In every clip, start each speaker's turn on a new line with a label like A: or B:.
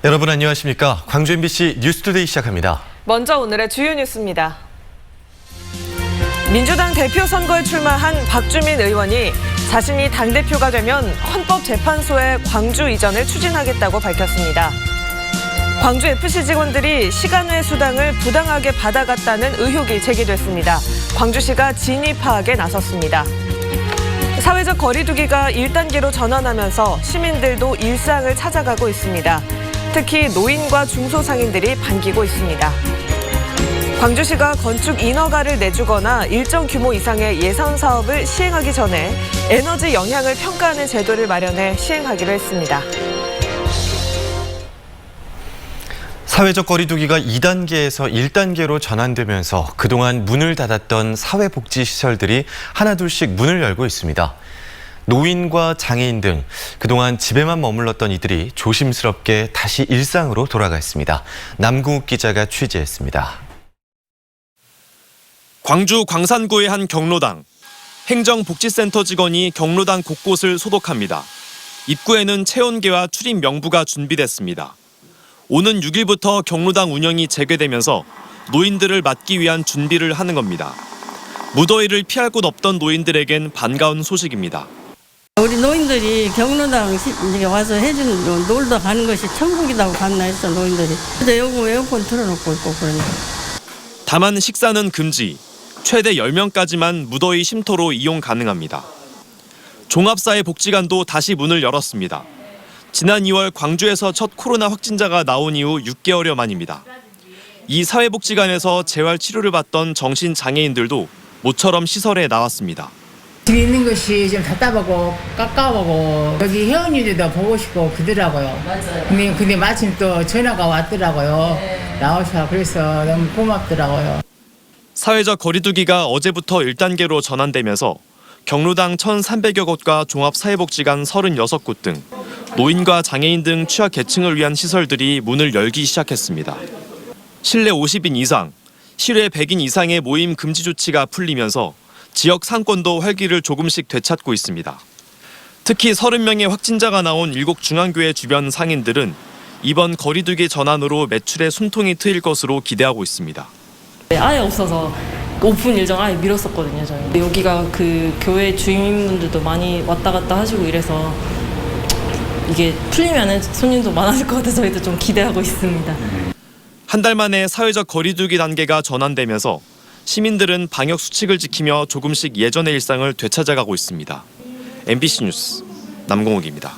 A: 여러분 안녕하십니까? 광주 MBC 뉴스투데이 시작합니다.
B: 먼저 오늘의 주요 뉴스입니다. 민주당 대표 선거에 출마한 박주민 의원이 자신이 당대표가 되면 헌법재판소의 광주 이전을 추진하겠다고 밝혔습니다. 광주FC 직원들이 시간 외 수당을 부당하게 받아갔다는 의혹이 제기됐습니다. 광주시가 진위 파악에 나섰습니다. 사회적 거리두기가 1단계로 전환하면서 시민들도 일상을 찾아가고 있습니다. 특히 노인과 중소상인들이 반기고 있습니다. 광주시가 건축 인허가를 내주거나 일정 규모 이상의 예산 사업을 시행하기 전에 에너지 영향을 평가하는 제도를 마련해 시행하기로 했습니다.
A: 사회적 거리두기가 2단계에서 1단계로 전환되면서 그동안 문을 닫았던 사회복지시설들이 하나둘씩 문을 열고 있습니다. 노인과 장애인 등 그동안 집에만 머물렀던 이들이 조심스럽게 다시 일상으로 돌아가 있습니다. 남궁욱 기자가 취재했습니다.
C: 광주 광산구의 한 경로당. 행정복지센터 직원이 경로당 곳곳을 소독합니다. 입구에는 체온계와 출입 명부가 준비됐습니다. 오는 6일부터 경로당 운영이 재개되면서 노인들을 맞기 위한 준비를 하는 겁니다. 무더위를 피할 곳 없던 노인들에겐 반가운 소식입니다.
D: 우리 노인들이 경로당 와서 해주는 놀러 가는 것이 천국이라고 갔나 했어, 노인들이. 근데 여기 에어컨 틀어놓고 있고 그러니까.
C: 다만 식사는 금지, 최대 10명까지만 무더위 쉼터로 이용 가능합니다. 종합사회복지관도 다시 문을 열었습니다. 지난 2월 광주에서 첫 코로나 확진자가 나온 이후 6개월여 만입니다. 이 사회복지관에서 재활치료를 받던 정신장애인들도 모처럼 시설에 나왔습니다.
E: 집에 있는 것이 좀 답답하고 깝깝하고 여기 회원님들도 보고 싶고 그러더라고요.
D: 맞아요.
E: 근데 마침 또 전화가 왔더라고요. 네. 나오셔. 그래서 너무 고맙더라고요.
C: 사회적 거리두기가 어제부터 1단계로 전환되면서 경로당 1,300여 곳과 종합사회복지관 36곳 등 노인과 장애인 등 취약계층을 위한 시설들이 문을 열기 시작했습니다. 실내 50인 이상, 실외 100인 이상의 모임 금지 조치가 풀리면서 지역 상권도 활기를 조금씩 되찾고 있습니다. 특히 30명의 확진자가 나온 일곡 중앙교회 주변 상인들은 이번 거리두기 전환으로 매출에 숨통이 트일 것으로 기대하고 있습니다.
F: 아예 없어서 오픈 일정 아예 미뤘었거든요, 저희. 여기가 그 교회 주민분들도 많이 왔다 갔다 하시고 이래서 이게 풀리면은 손님도 많아질 것 같아서 저희도 좀 기대하고 있습니다.
C: 한 달 만에 사회적 거리두기 단계가 전환되면서 시민들은 방역 수칙을 지키며 조금씩 예전의 일상을 되찾아가고 있습니다. MBC 뉴스 남궁욱입니다.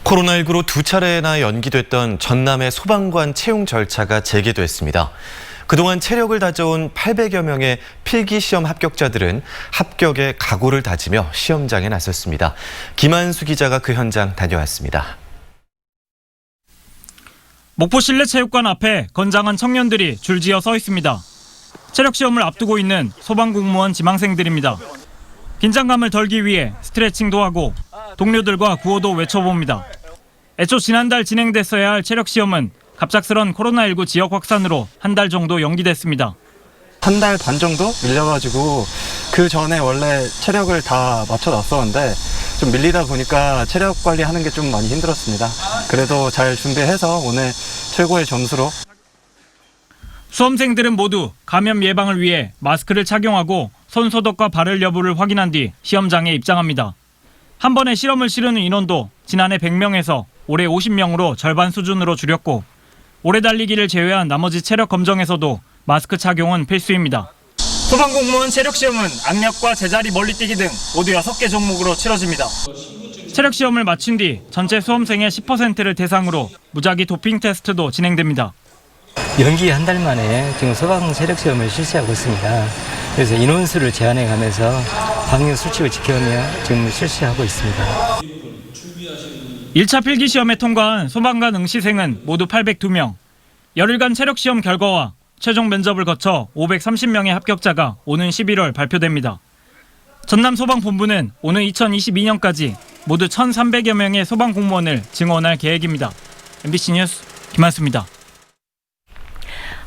A: 코로나19로 두 차례나 연기됐던 전남의 소방관 채용 절차가 재개됐습니다. 그동안 체력을 다져온 800여 명의 필기시험 합격자들은 합격에 각오를 다지며 시험장에 나섰습니다. 김한수 기자가 그 현장 다녀왔습니다.
G: 목포 실내체육관 앞에 건장한 청년들이 줄지어 서 있습니다. 체력시험을 앞두고 있는 소방공무원 지망생들입니다. 긴장감을 덜기 위해 스트레칭도 하고 동료들과 구호도 외쳐봅니다. 애초 지난달 진행됐어야 할 체력시험은 갑작스런 코로나19 지역 확산으로 한 달 정도 연기됐습니다.
H: 한 달 반 정도 밀려가지고 그 전에 원래 체력을 다 맞춰놨었는데 좀 밀리다 보니까 체력 관리하는 게 좀 많이 힘들었습니다. 그래도 잘 준비해서 오늘 최고의 점수로.
G: 수험생들은 모두 감염 예방을 위해 마스크를 착용하고 손 소독과 발열 여부를 확인한 뒤 시험장에 입장합니다. 한 번에 실험을 치르는 인원도 지난해 100명에서 올해 50명으로 절반 수준으로 줄였고 오래 달리기를 제외한 나머지 체력 검정에서도 마스크 착용은 필수입니다.
I: 소방공무원 체력시험은 악력과 제자리 멀리뛰기 등 모두 6개 종목으로 치러집니다.
G: 체력시험을 마친 뒤 전체 수험생의 10%를 대상으로 무작위 도핑 테스트도 진행됩니다.
J: 연기 한 달 만에 지금 소방 체력시험을 실시하고 있습니다. 그래서 인원수를 제한해 가면서 방역 수칙을 지켜가며 지금 실시하고 있습니다.
G: 1차 필기시험에 통과한 소방관 응시생은 모두 802명. 열흘간 체력시험 결과와 최종 면접을 거쳐 530명의 합격자가 오는 11월 발표됩니다. 전남소방본부는 오는 2022년까지 모두 1,300여 명의 소방공무원을 증원할 계획입니다. MBC 뉴스 김한수입니다.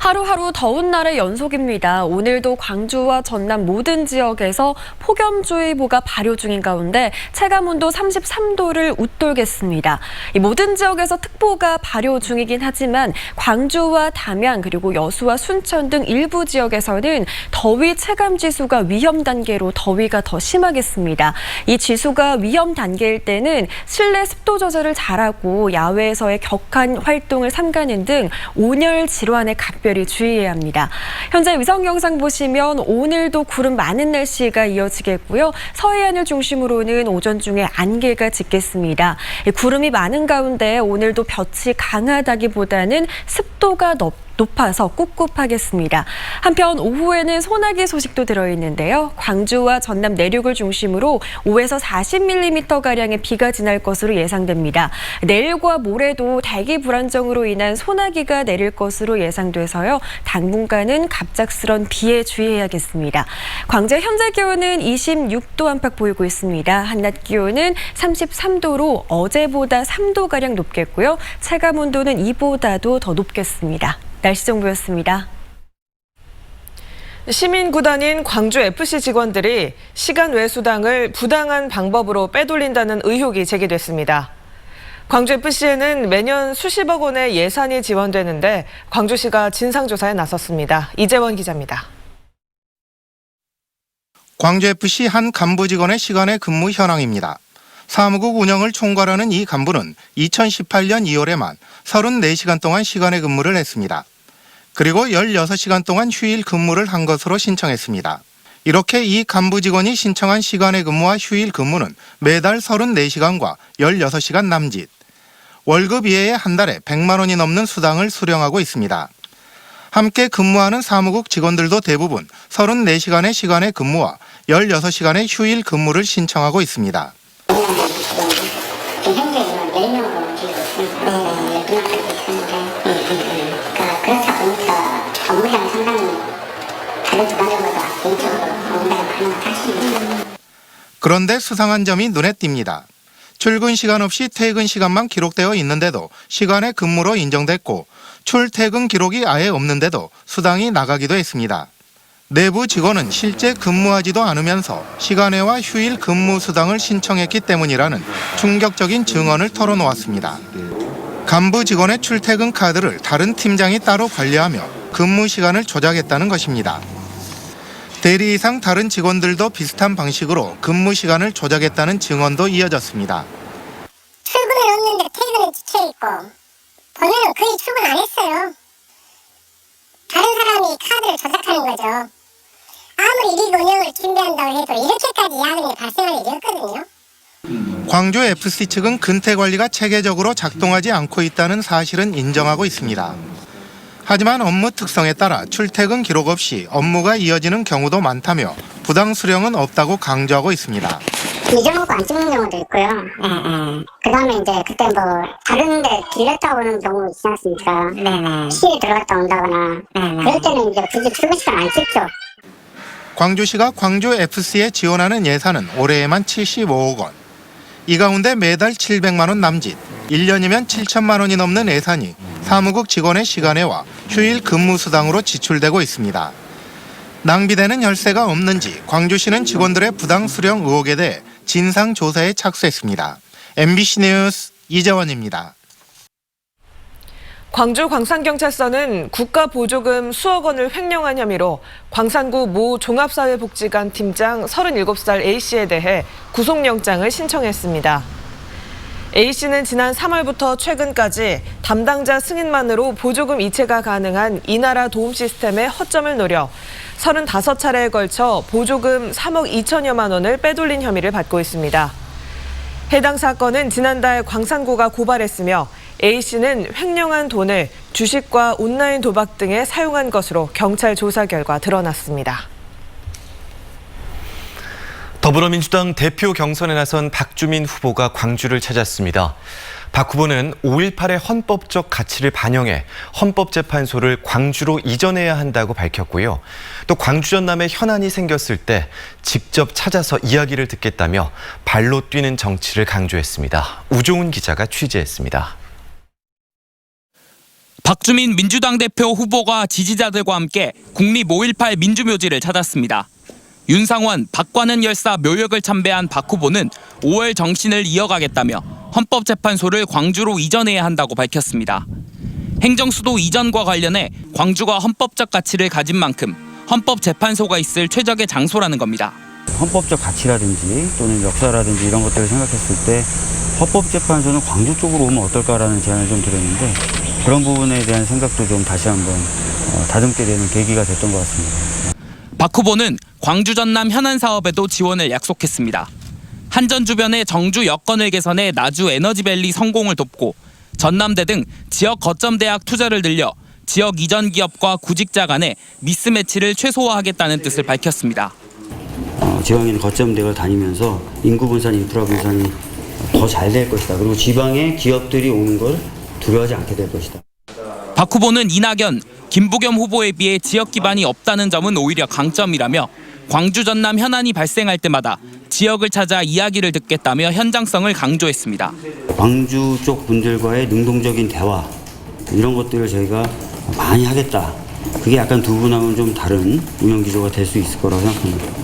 K: 하루하루 더운 날의 연속입니다. 오늘도 광주와 전남 모든 지역에서 폭염주의보가 발효 중인 가운데 체감온도 33도를 웃돌겠습니다. 이 모든 지역에서 특보가 발효 중이긴 하지만 광주와 담양 그리고 여수와 순천 등 일부 지역에서는 더위 체감지수가 위험 단계로 더위가 더 심하겠습니다. 이 지수가 위험 단계일 때는 실내 습도 조절을 잘하고 야외에서의 격한 활동을 삼가는 등 온열 질환에 각별히 주의해야 합니다. 현재 위성 영상 보시면 오늘도 구름 많은 날씨가 이어지겠고요. 서해안을 중심으로는 오전 중에 안개가 짙겠습니다. 구름이 많은 가운데 오늘도 볕이 강하다기보다는 습도가 높아서 꿉꿉하겠습니다. 한편 오후에는 소나기 소식도 들어있는데요. 광주와 전남 내륙을 중심으로 5에서 40mm가량의 비가 지날 것으로 예상됩니다. 내일과 모레도 대기 불안정으로 인한 소나기가 내릴 것으로 예상돼서요. 당분간은 갑작스런 비에 주의해야겠습니다. 광주 현재 기온은 26도 안팎 보이고 있습니다. 한낮 기온은 33도로 어제보다 3도가량 높겠고요. 체감온도는 이보다도 더 높겠습니다. 날씨 정보였습니다.
B: 시민구단인 광주FC 직원들이 시간 외 수당을 부당한 방법으로 빼돌린다는 의혹이 제기됐습니다. 광주FC에는 매년 수십억 원의 예산이 지원되는데 광주시가 진상조사에 나섰습니다. 이재원 기자입니다.
L: 광주FC 한 간부 직원의 시간의 근무 현황입니다. 사무국 운영을 총괄하는 이 간부는 2018년 2월에만 34시간 동안 시간의 근무를 했습니다. 그리고 16시간 동안 휴일 근무를 한 것으로 신청했습니다. 이렇게 이 간부 직원이 신청한 시간의 근무와 휴일 근무는 매달 34시간과 16시간 남짓. 월급 이외에 한 달에 100만 원이 넘는 수당을 수령하고 있습니다. 함께 근무하는 사무국 직원들도 대부분 34시간의 시간의 근무와 16시간의 휴일 근무를 신청하고 있습니다.
M: 그렇다 보니까 업무량이 상당히 다른 주간적으로도 개인적으로 업무량이 많은 건 사실입니다.
L: 그런데 수상한 점이 눈에 띕니다. 출근 시간 없이 퇴근 시간만 기록되어 있는데도 시간의 근무로 인정됐고 출퇴근 기록이 아예 없는데도 수당이 나가기도 했습니다. 내부 직원은 실제 근무하지도 않으면서 시간외와 휴일 근무 수당을 신청했기 때문이라는 충격적인 증언을 털어놓았습니다. 간부 직원의 출퇴근 카드를 다른 팀장이 따로 관리하며 근무 시간을 조작했다는 것입니다. 대리 이상 다른 직원들도 비슷한 방식으로 근무 시간을 조작했다는 증언도 이어졌습니다.
M: 출근을 했는데 퇴근은 지쳐있고 본인은 거의 출근 안 했어요. 다른 사람이 카드를 조작하는 거죠. 아무리 일일 운영을 준비한다고 해도 이렇게까지 야근이 발생할 일이 없거든요.
L: 광주 FC 측은 근태 관리가 체계적으로 작동하지 않고 있다는 사실은 인정하고 있습니다. 하지만 업무 특성에 따라 출퇴근 기록 없이 업무가 이어지는 경우도 많다며 부당 수령은 없다고 강조하고 있습니다.
M: 잊어먹고 안 찍는 경우도 있고요. 그다음에 이제 그때 뭐 다른 데 들렸다 오는 경우 있지 않습니까? 시에 들어갔다 온다거나 그럴 때는 이제 굳이 출근 시간 안 찍죠.
L: 광주시가 광주FC에 지원하는 예산은 올해에만 75억 원. 이 가운데 매달 700만 원 남짓, 1년이면 7천만 원이 넘는 예산이 사무국 직원의 시간외와 휴일 근무 수당으로 지출되고 있습니다. 낭비되는 혈세가 없는지 광주시는 직원들의 부당 수령 의혹에 대해 진상 조사에 착수했습니다. MBC 뉴스 이재원입니다.
B: 광주 광산경찰서는 국가보조금 수억 원을 횡령한 혐의로 광산구 모 종합사회복지관 팀장 37살 A씨에 대해 구속영장을 신청했습니다. A씨는 지난 3월부터 최근까지 담당자 승인만으로 보조금 이체가 가능한 이나라 도움 시스템의 허점을 노려 35차례에 걸쳐 보조금 3억 2천여만 원을 빼돌린 혐의를 받고 있습니다. 해당 사건은 지난달 광산구가 고발했으며 A씨는 횡령한 돈을 주식과 온라인 도박 등에 사용한 것으로 경찰 조사 결과 드러났습니다.
A: 더불어민주당 대표 경선에 나선 박주민 후보가 광주를 찾았습니다. 박 후보는 5.18의 헌법적 가치를 반영해 헌법재판소를 광주로 이전해야 한다고 밝혔고요. 또 광주 전남에 현안이 생겼을 때 직접 찾아서 이야기를 듣겠다며 발로 뛰는 정치를 강조했습니다. 우종훈 기자가 취재했습니다.
N: 박주민 민주당 대표 후보가 지지자들과 함께 국립 5.18 민주묘지를 찾았습니다. 윤상원, 박관은 열사 묘역을 참배한 박 후보는 5월 정신을 이어가겠다며 헌법재판소를 광주로 이전해야 한다고 밝혔습니다. 행정수도 이전과 관련해 광주가 헌법적 가치를 가진 만큼 헌법재판소가 있을 최적의 장소라는 겁니다.
O: 헌법적 가치라든지 또는 역사라든지 이런 것들을 생각했을 때 헌법재판소는 광주 쪽으로 오면 어떨까라는 제안을 좀 드렸는데 그런 부분에 대한 생각도 좀 다시 한번 다듬게 되는 계기가 됐던 것 같습니다.
N: 박 후보는 광주 전남 현안 사업에도 지원을 약속했습니다. 한전 주변의 정주 여건을 개선해 나주 에너지밸리 성공을 돕고 전남대 등 지역 거점 대학 투자를 늘려 지역 이전 기업과 구직자 간의 미스매치를 최소화하겠다는 뜻을 밝혔습니다.
O: 지방에 있는 거점 대학을 다니면서 인구 분산, 인프라 분산이 더 잘 될 것이다. 그리고 지방에 기업들이 오는 걸 두려워하지 않게 될 것이다.
N: 박 후보는 이낙연, 김부겸 후보에 비해 지역 기반이 없다는 점은 오히려 강점이라며 광주 전남 현안이 발생할 때마다 지역을 찾아 이야기를 듣겠다며 현장성을 강조했습니다.
O: 광주 쪽 분들과의 능동적인 대화 이런 것들을 저희가 많이 하겠다. 그게 약간 두 분하고는 좀 다른 운영 기조가 될 수 있을 거라고 생각합니다.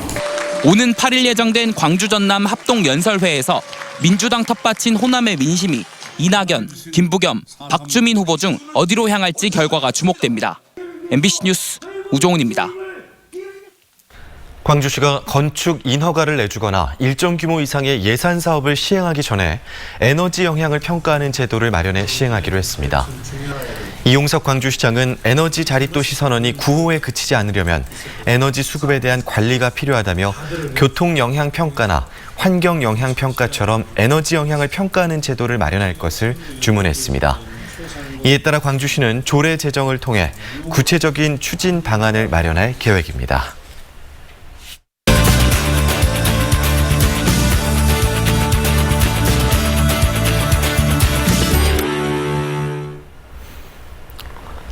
N: 오는 8일 예정된 광주 전남 합동 연설회에서 민주당 텃밭인 호남의 민심이 이낙연, 김부겸, 박주민 후보 중 어디로 향할지 결과가 주목됩니다. MBC 뉴스 우종훈입니다.
A: 광주시가 건축 인허가를 내주거나 일정 규모 이상의 예산 사업을 시행하기 전에 에너지 영향을 평가하는 제도를 마련해 시행하기로 했습니다. 이용석 광주시장은 에너지 자립도시 선언이 구호에 그치지 않으려면 에너지 수급에 대한 관리가 필요하다며 교통 영향 평가나 환경 영향 평가처럼 에너지 영향을 평가하는 제도를 마련할 것을 주문했습니다. 이에 따라 광주시는 조례 제정을 통해 구체적인 추진 방안을 마련할 계획입니다.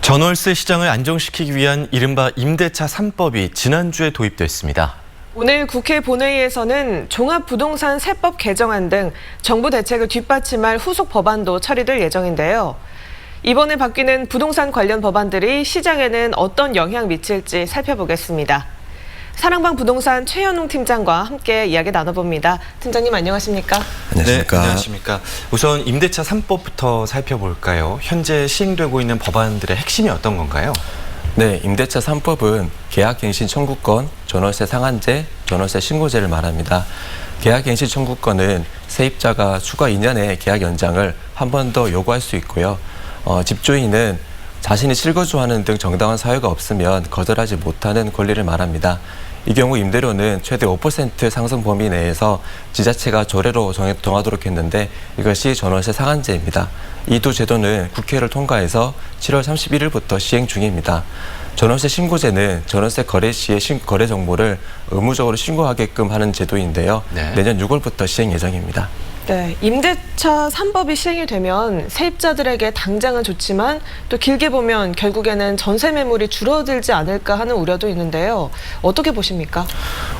A: 전월세 시장을 안정시키기 위한 이른바 임대차 3법이 지난주에 도입됐습니다.
B: 오늘 국회 본회의에서는 종합부동산 세법 개정안 등 정부 대책을 뒷받침할 후속 법안도 처리될 예정인데요. 이번에 바뀌는 부동산 관련 법안들이 시장에는 어떤 영향 미칠지 살펴보겠습니다. 사랑방 부동산 최현웅 팀장과 함께 이야기 나눠봅니다. 팀장님 안녕하십니까?
A: 안녕하십니까? 네, 안녕하십니까? 우선 임대차 3법부터 살펴볼까요? 현재 시행되고 있는 법안들의 핵심이 어떤 건가요?
P: 네, 임대차 3법은 계약갱신 청구권, 전월세 상한제, 전월세 신고제를 말합니다. 계약갱신 청구권은 세입자가 추가 2년의 계약 연장을 한 번 더 요구할 수 있고요. 집주인은 자신이 실거주하는 등 정당한 사유가 없으면 거절하지 못하는 권리를 말합니다. 이 경우 임대료는 최대 5% 상승 범위 내에서 지자체가 조례로 정하도록 했는데 이것이 전월세 상한제입니다. 이 두 제도는 국회를 통과해서 7월 31일부터 시행 중입니다. 전월세 신고제는 전월세 거래 시의 거래 정보를 의무적으로 신고하게끔 하는 제도인데요. 네. 내년 6월부터 시행 예정입니다.
B: 네, 임대차 3법이 시행이 되면 세입자들에게 당장은 좋지만 또 길게 보면 결국에는 전세 매물이 줄어들지 않을까 하는 우려도 있는데요. 어떻게 보십니까?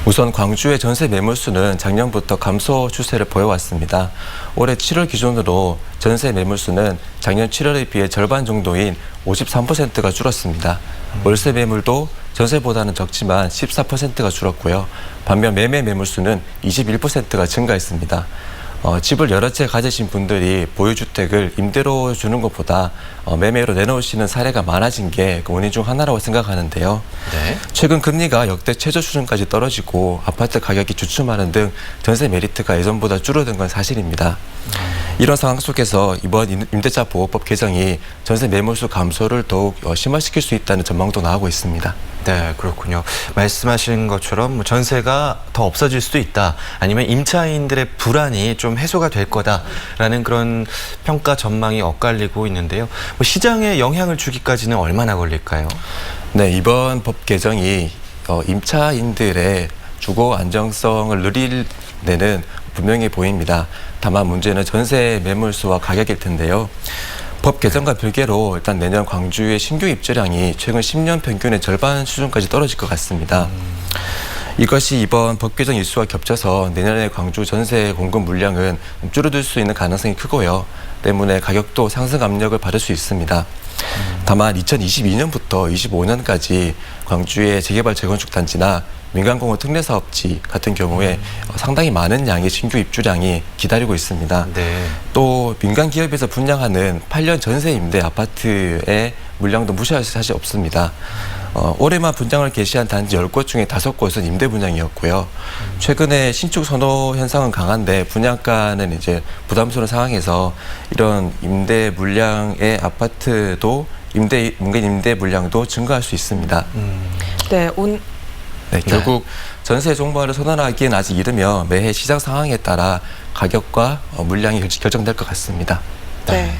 P: 우선 광주의 전세 매물 수는 작년부터 감소 추세를 보여왔습니다. 올해 7월 기준으로 전세 매물 수는 작년 7월에 비해 절반 정도인 53%가 줄었습니다. 월세 매물도 전세보다는 적지만 14%가 줄었고요. 반면 매매 매물 수는 21%가 증가했습니다. 집을 여러 채 가지신 분들이 보유주택을 임대로 주는 것보다 매매로 내놓으시는 사례가 많아진 게 그 원인 중 하나라고 생각하는데요. 네. 최근 금리가 역대 최저 수준까지 떨어지고 아파트 가격이 주춤하는 등 전세 메리트가 예전보다 줄어든 건 사실입니다. 이런 상황 속에서 이번 임대차 보호법 개정이 전세 매물수 감소를 더욱 심화시킬 수 있다는 전망도 나오고 있습니다.
A: 네, 그렇군요. 말씀하신 것처럼 전세가 더 없어질 수도 있다. 아니면 임차인들의 불안이 좀 해소가 될 거다라는 그런 평가 전망이 엇갈리고 있는데요. 시장에 영향을 주기까지는 얼마나 걸릴까요?
P: 네, 이번 법 개정이 임차인들의 주거 안정성을 누릴 데는 분명히 보입니다. 다만 문제는 전세 매물수와 가격일 텐데요. 법 개정과 별개로 일단 내년 광주의 신규 입주량이 최근 10년 평균의 절반 수준까지 떨어질 것 같습니다. 이것이 이번 법 개정 일수와 겹쳐서 내년에 광주 전세 공급 물량은 줄어들 수 있는 가능성이 크고요. 때문에 가격도 상승 압력을 받을 수 있습니다. 다만 2022년부터 25년까지 광주의 재개발 재건축 단지나 민간공원 특례사업지 같은 경우에 상당히 많은 양의 신규 입주량이 기다리고 있습니다.
A: 네.
P: 또 민간 기업에서 분양하는 8년 전세 임대 아파트의 물량도 무시할 사실 없습니다. 올해만 분양을 개시한 단지 10곳 중에 5곳은 임대 분양이었고요. 최근에 신축 선호 현상은 강한데 분양가는 이제 부담스러운 상황에서 이런 임대 물량의 아파트도 민간 임대 물량도 증가할 수 있습니다.
B: 네,
P: 결국 전세 종말을 선언하기엔 아직 이르며 매해 시장 상황에 따라 가격과 물량이 결정될 것 같습니다.
B: 네.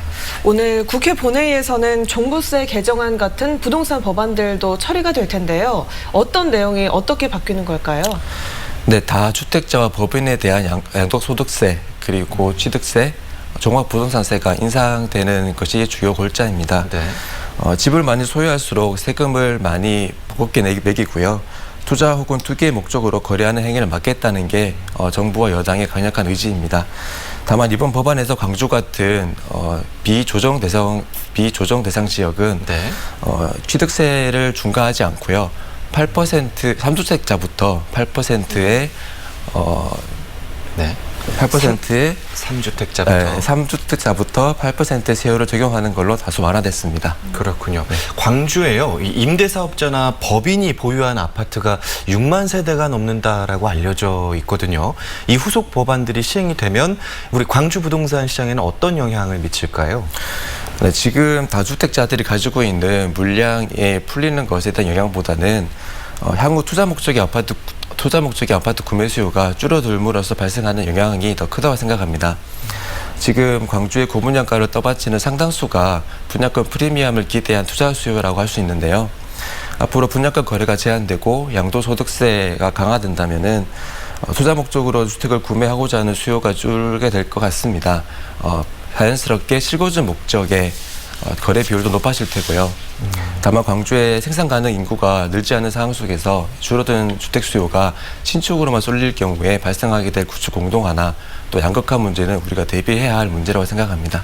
B: 오늘 국회 본회의에서는 종부세 개정안 같은 부동산 법안들도 처리가 될 텐데요. 어떤 내용이 어떻게 바뀌는 걸까요?
P: 네, 다주택자와 법인에 대한 양도소득세 그리고 취득세, 종합부동산세가 인상되는 것이 주요 골자입니다.
A: 네.
P: 집을 많이 소유할수록 세금을 많이 무겁게 매기고요. 투자 혹은 투기의 목적으로 거래하는 행위를 막겠다는 게 정부와 여당의 강력한 의지입니다. 다만 이번 법안에서 광주 같은 비조정 대상 지역은
A: 네.
P: 취득세를 중과하지 않고요. 8% 3주택자부터 8%의
A: 네.
P: 8%의
A: 3주택자부터
P: 8%의 세율을 적용하는 걸로 다소 완화됐습니다.
A: 그렇군요. 임대사업자나 법인이 보유한 아파트가 6만 세대가 넘는다라고 알려져 있거든요. 이 후속 법안들이 시행이 되면 우리 광주 부동산 시장에는 어떤 영향을 미칠까요?
P: 네, 지금 다주택자들이 가지고 있는 물량에 풀리는 것에 대한 영향보다는 향후 투자 목적의 아파트 구매 수요가 줄어들므로써 발생하는 영향이 더 크다고 생각합니다. 지금 광주의 고분양가를 떠받치는 상당수가 분양권 프리미엄을 기대한 투자 수요라고 할 수 있는데요. 앞으로 분양권 거래가 제한되고 양도소득세가 강화된다면은 투자 목적으로 주택을 구매하고자 하는 수요가 줄게 될 것 같습니다. 자연스럽게 실거주 목적의 거래 비율도 높아질 테고요. 다만 광주의 생산 가능 인구가 늘지 않는 상황 속에서 줄어든 주택 수요가 신축으로만 쏠릴 경우에 발생하게 될 구축 공동화나 또 양극화 문제는 우리가 대비해야 할 문제라고 생각합니다.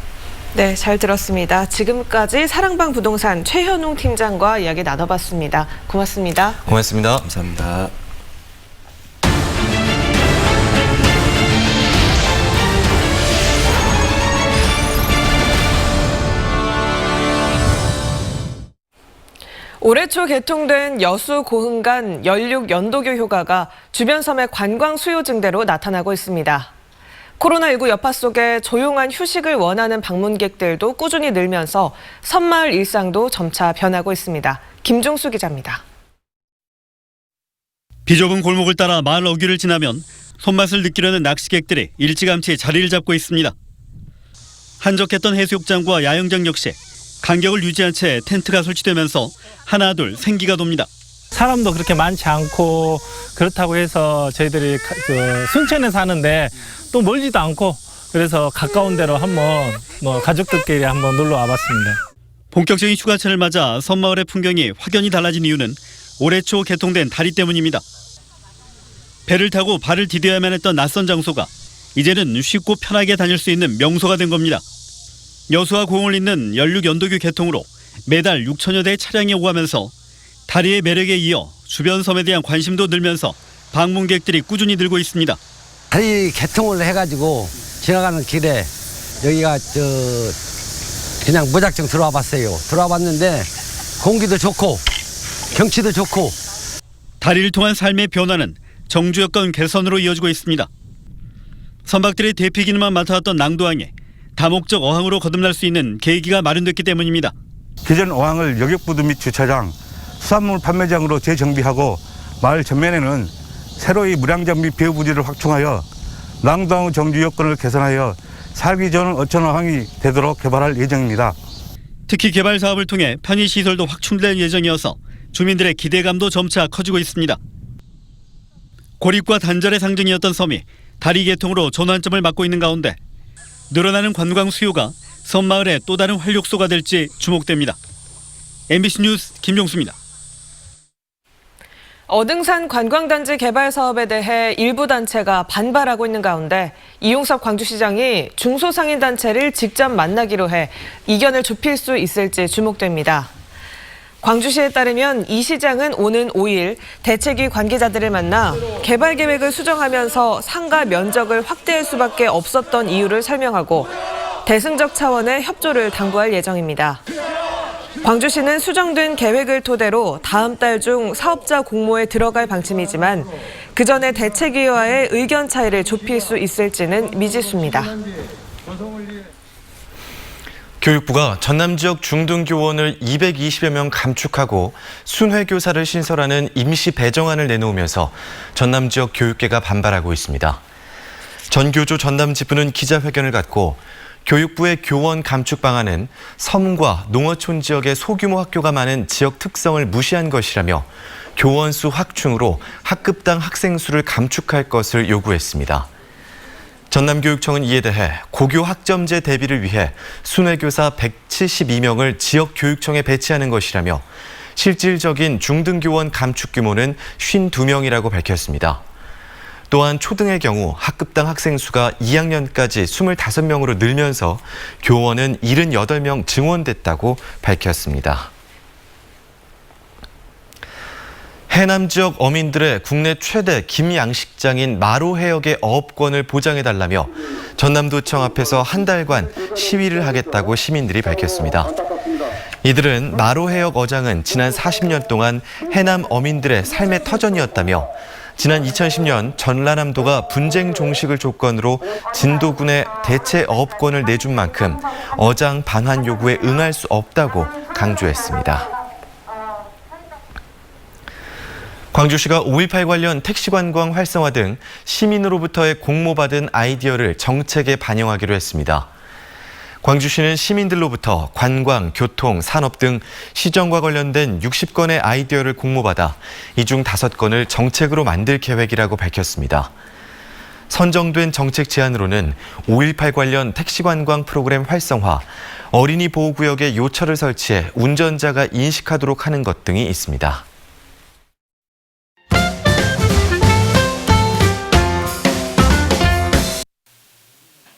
B: 네, 잘 들었습니다. 지금까지 사랑방 부동산 최현웅 팀장과 이야기 나눠봤습니다. 고맙습니다.
A: 고맙습니다.
P: 감사합니다.
B: 올해 초 개통된 여수 고흥간 연륙 연도교 효과가 주변 섬의 관광 수요 증대로 나타나고 있습니다. 코로나19 여파 속에 조용한 휴식을 원하는 방문객들도 꾸준히 늘면서 섬마을 일상도 점차 변하고 있습니다. 김종수 기자입니다.
Q: 비좁은 골목을 따라 마을 어귀를 지나면 손맛을 느끼려는 낚시객들이 일찌감치 자리를 잡고 있습니다. 한적했던 해수욕장과 야영장 역시 간격을 유지한 채 텐트가 설치되면서 하나둘 생기가 돕니다.
R: 사람도 그렇게 많지 않고 그렇다고 해서 저희들이 순천에 사는데 또 멀지도 않고 그래서 가까운 데로 한번 가족들끼리 한번 놀러 와봤습니다.
Q: 본격적인 휴가철을 맞아 섬마을의 풍경이 확연히 달라진 이유는 올해 초 개통된 다리 때문입니다. 배를 타고 발을 디뎌야만 했던 낯선 장소가 이제는 쉽고 편하게 다닐 수 있는 명소가 된 겁니다. 여수와 고흥을 잇는 연륙 연도교 개통으로 매달 6천여 대의 차량이 오가면서 다리의 매력에 이어 주변 섬에 대한 관심도 늘면서 방문객들이 꾸준히 늘고 있습니다.
S: 다리 개통을 해가지고 지나가는 길에 여기가 그냥 무작정 들어와 봤어요. 들어와 봤는데 공기도 좋고 경치도 좋고.
Q: 다리를 통한 삶의 변화는 정주 여건 개선으로 이어지고 있습니다. 선박들의 대피 기능만 맡아왔던 낭도항에 다목적 어항으로 거듭날 수 있는 계기가 마련됐기 때문입니다.
T: 기존 어항을 여객부두 및 주차장, 수산물 판매장으로 재정비하고 마을 전면에는 새로이 무량장 및 배후 부지를 확충하여 낭도항 정주 여건을 개선하여 살기 좋은 어촌 어항이 되도록 개발할 예정입니다.
Q: 특히 개발 사업을 통해 편의시설도 확충될 예정이어서 주민들의 기대감도 점차 커지고 있습니다. 고립과 단절의 상징이었던 섬이 다리 개통으로 전환점을 맞고 있는 가운데 늘어나는 관광 수요가 섬마을의 또 다른 활력소가 될지 주목됩니다. MBC 뉴스 김종수입니다.
B: 어등산 관광단지 개발 사업에 대해 일부 단체가 반발하고 있는 가운데 이용섭 광주시장이 중소상인단체를 직접 만나기로 해 이견을 좁힐 수 있을지 주목됩니다. 광주시에 따르면 이 시장은 오는 5일 대책위 관계자들을 만나 개발 계획을 수정하면서 상가 면적을 확대할 수밖에 없었던 이유를 설명하고 대승적 차원의 협조를 당부할 예정입니다. 광주시는 수정된 계획을 토대로 다음 달 중 사업자 공모에 들어갈 방침이지만 그 전에 대책위와의 의견 차이를 좁힐 수 있을지는 미지수입니다.
A: 교육부가 전남 지역 중등교원을 220여 명 감축하고 순회교사를 신설하는 임시 배정안을 내놓으면서 전남 지역 교육계가 반발하고 있습니다. 전교조 전남지부는 기자회견을 갖고 교육부의 교원 감축 방안은 섬과 농어촌 지역의 소규모 학교가 많은 지역 특성을 무시한 것이라며 교원 수 확충으로 학급당 학생 수를 감축할 것을 요구했습니다. 전남교육청은 이에 대해 고교 학점제 대비를 위해 순회교사 172명을 지역교육청에 배치하는 것이라며 실질적인 중등교원 감축 규모는 52명이라고 밝혔습니다. 또한 초등의 경우 학급당 학생 수가 2학년까지 25명으로 늘면서 교원은 78명 증원됐다고 밝혔습니다. 해남 지역 어민들의 국내 최대 김양식장인 마로해역의 어업권을 보장해달라며 전남도청 앞에서 한 달간 시위를 하겠다고 시민들이 밝혔습니다. 이들은 마로해역 어장은 지난 40년 동안 해남 어민들의 삶의 터전이었다며 지난 2010년 전라남도가 분쟁 종식을 조건으로 진도군에 대체 어업권을 내준 만큼 어장 반환 요구에 응할 수 없다고 강조했습니다. 광주시가 5.18 관련 택시관광 활성화 등 시민으로부터의 공모받은 아이디어를 정책에 반영하기로 했습니다. 광주시는 시민들로부터 관광, 교통, 산업 등 시정과 관련된 60건의 아이디어를 공모받아 이 중 5건을 정책으로 만들 계획이라고 밝혔습니다. 선정된 정책 제안으로는 5.18 관련 택시관광 프로그램 활성화, 어린이 보호구역에 요철을 설치해 운전자가 인식하도록 하는 것 등이 있습니다.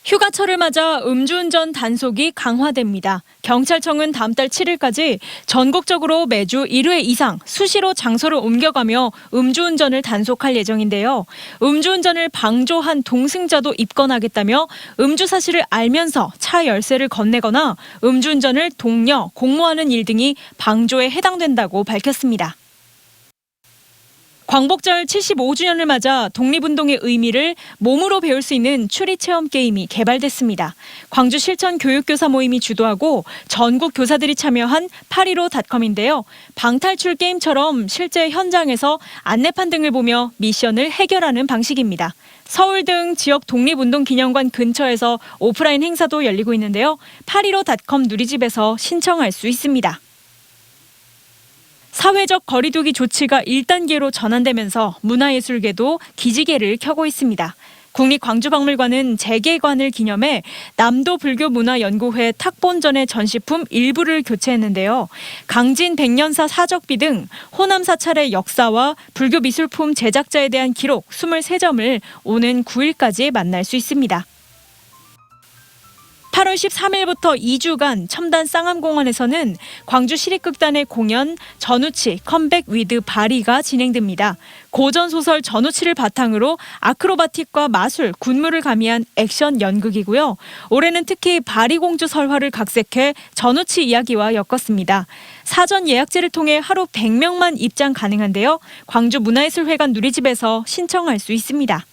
U: 휴가철을 맞아 음주운전 단속이 강화됩니다. 경찰청은 다음 달 7일까지 전국적으로 매주 1회 이상 수시로 장소를 옮겨가며 음주운전을 단속할 예정인데요. 음주운전을 방조한 동승자도 입건하겠다며 음주 사실을 알면서 차 열쇠를 건네거나 음주운전을 독려, 공모하는 일 등이 방조에 해당된다고 밝혔습니다. 광복절 75주년을 맞아 독립운동의 의미를 몸으로 배울 수 있는 추리체험 게임이 개발됐습니다. 광주 실천 교육교사 모임이 주도하고 전국 교사들이 참여한 815.com인데요. 방탈출 게임처럼 실제 현장에서 안내판 등을 보며 미션을 해결하는 방식입니다. 서울 등 지역 독립운동기념관 근처에서 오프라인 행사도 열리고 있는데요. 815.com 누리집에서 신청할 수 있습니다. 사회적 거리두기 조치가 1단계로 전환되면서 문화예술계도 기지개를 켜고 있습니다. 국립광주박물관은 재개관을 기념해 남도불교문화연구회 탁본전의 전시품 일부를 교체했는데요. 강진 백년사 사적비 등 호남 사찰의 역사와 불교 미술품 제작자에 대한 기록 23점을 오는 9일까지 만날 수 있습니다. 8월 13일부터 2주간 첨단 쌍암공원에서는 광주 시립극단의 공연 전우치 컴백 위드 바리가 진행됩니다. 고전 소설 전우치를 바탕으로 아크로바틱과 마술, 군무를 가미한 액션 연극이고요. 올해는 특히 바리공주 설화를 각색해 전우치 이야기와 엮었습니다. 사전 예약제를 통해 하루 100명만 입장 가능한데요. 광주 문화예술회관 누리집에서 신청할 수 있습니다.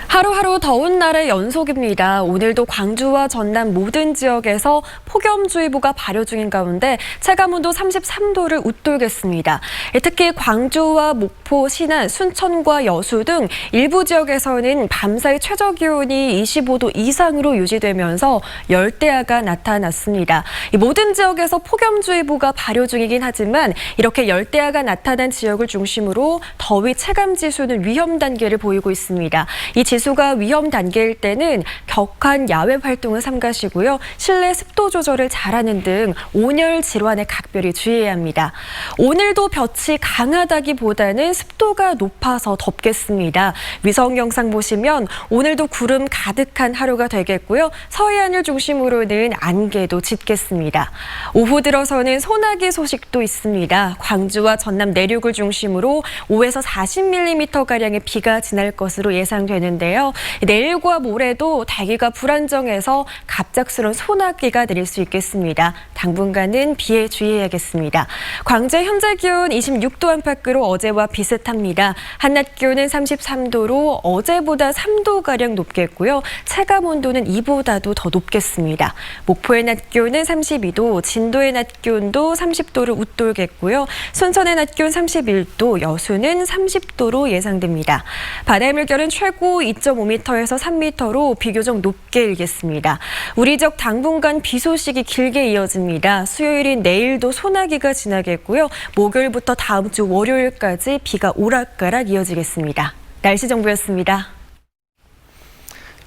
K: 하루하루 더운 날의 연속입니다. 오늘도 광주와 전남 모든 지역에서 폭염주의보가 발효 중인 가운데 체감온도 33도를 웃돌겠습니다. 특히 광주와 목포, 신안, 순천과 여수 등 일부 지역에서는 밤사이 최저기온이 25도 이상으로 유지되면서 열대야가 나타났습니다. 이 모든 지역에서 폭염주의보가 발효 중이긴 하지만 이렇게 열대야가 나타난 지역을 중심으로 더위 체감지수는 위험 단계를 보이고 있습니다. 이 지수가 위험 단계일 때는 격한 야외 활동을 삼가시고요. 실내 습도 조절을 잘하는 등 온열 질환에 각별히 주의해야 합니다. 오늘도 볕이 강하다기보다는 습도가 높아서 덥겠습니다. 위성 영상 보시면 오늘도 구름 가득한 하루가 되겠고요. 서해안을 중심으로는 안개도 짙겠습니다. 오후 들어서는 소나기 소식도 있습니다. 광주와 전남 내륙을 중심으로 5에서 40mm가량의 비가 지날 것으로 예상되는데요. 내일과 모레도 대기가 불안정해서 갑작스러운 소나기가 내릴 수 있겠습니다. 당분간은 비에 주의해야겠습니다. 광주의 현재 기온 26도 안팎으로 어제와 비슷합니다. 한낮 기온은 33도로 어제보다 3도가량 높겠고요. 체감 온도는 이보다도 더 높겠습니다. 목포의 낮 기온은 32도, 진도의 낮 기온도 30도를 웃돌겠고요. 순천의 낮 기온 31도, 여수는 30도로 예상됩니다. 바다의 물결은 최고 2.5m에서 3m로 비교적 높게 일겠습니다. 우리 지역 당분간 비 소식이 길게 이어집니다. 수요일인 내일도 소나기가 지나겠고요. 목요일부터 다음 주 월요일까지 비가 오락가락 이어지겠습니다. 날씨 정보였습니다.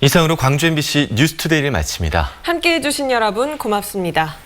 A: 이상으로 광주 MBC 뉴스투데이를 마칩니다.
B: 함께해 주신 여러분 고맙습니다.